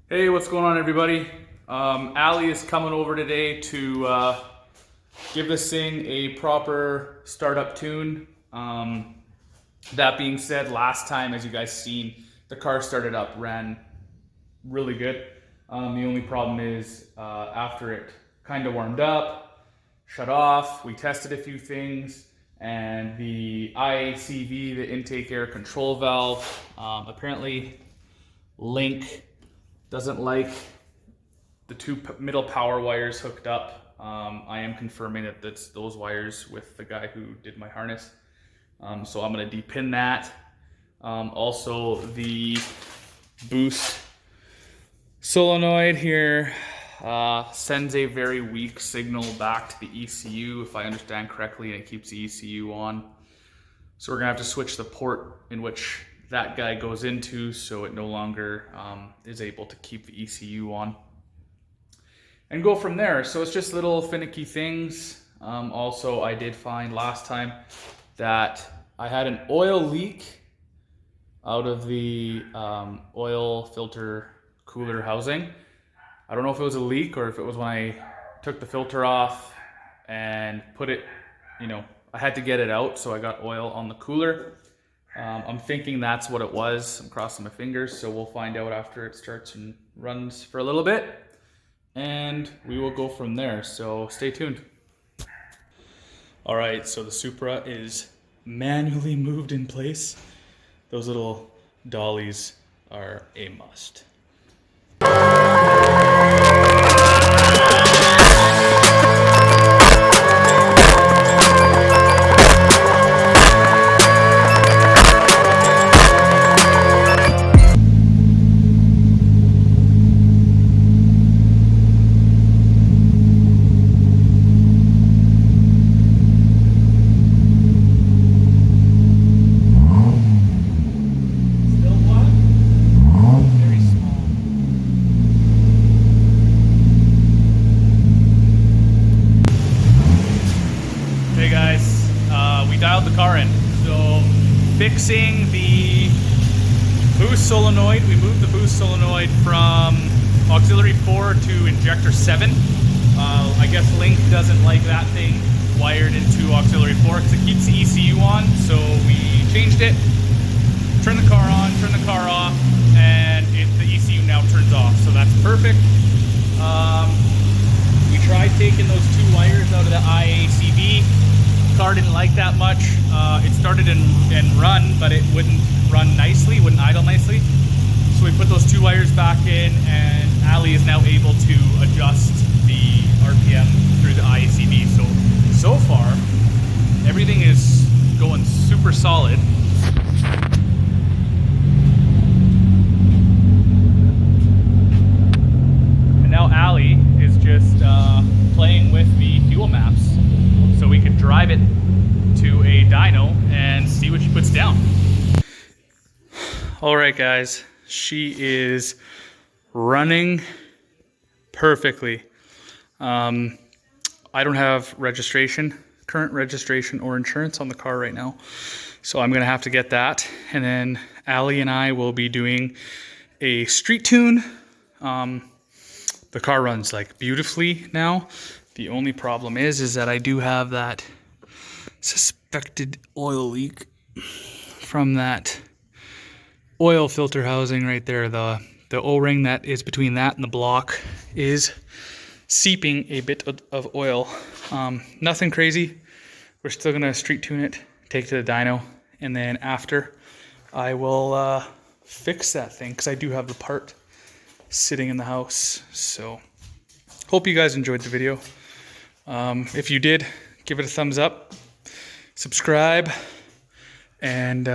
Hey, what's going on, everybody? Ali is coming over today to give this thing a proper startup tune. That being said, last time, as you guys seen, the car started up, ran really good. The only problem is after it kind of warmed up, shut off, we tested a few things, and the IACV, the intake air control valve, apparently Link doesn't like the two middle power wires hooked up. I am confirming that that's those wires with the guy who did my harness. So I'm going to depin that. Also, the boost solenoid here sends a very weak signal back to the ECU, if I understand correctly, and it keeps the ECU on. So we're going to have to switch the port in which that guy goes into, so it no longer is able to keep the ECU on, and go from there. So it's just little finicky things. Also, I did find last time that I had an oil leak out of the oil filter cooler housing. I don't know if it was a leak or if it was when I took the filter off and put it, I had to get it out, so I got oil on the cooler. I'm thinking that's what it was. I'm crossing my fingers, so we'll find out after it starts and runs for a little bit, and we will go from there, so stay tuned. All right, so the Supra is manually moved in place. Those little dollies are a must. Hey guys, we dialed the car in. So fixing the boost solenoid, we moved the boost solenoid from auxiliary 4 to injector 7. I guess Link doesn't like that thing wired into auxiliary 4 because it keeps the ECU on. So we changed it, turned the car on, turned the car off, and the ECU now turns off. So that's perfect. We tried taking those two wires out of the IACV. Car didn't like that much. It started and run, but it wouldn't run nicely, wouldn't idle nicely. So we put those two wires back in, and Ali is now able to adjust the RPM through the IACV. So far, everything is going super solid. And now Ali is just playing with the fuel maps, so we can drive it to a dyno and see what she puts down. All right, guys, she is running perfectly. I don't have current registration or insurance on the car right now, so I'm gonna have to get that. And then Ali and I will be doing a street tune. The car runs like beautifully now. The only problem is that I do have that suspected oil leak from that oil filter housing right there. The O-ring that is between that and the block is seeping a bit of oil. Nothing crazy. We're still gonna street tune it, take it to the dyno, and then after I will fix that thing because I do have the part sitting in the house. So hope you guys enjoyed the video. If you did, give it a thumbs up, subscribe, and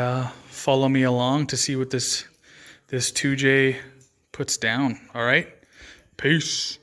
follow me along to see what this 2J puts down. All right, peace.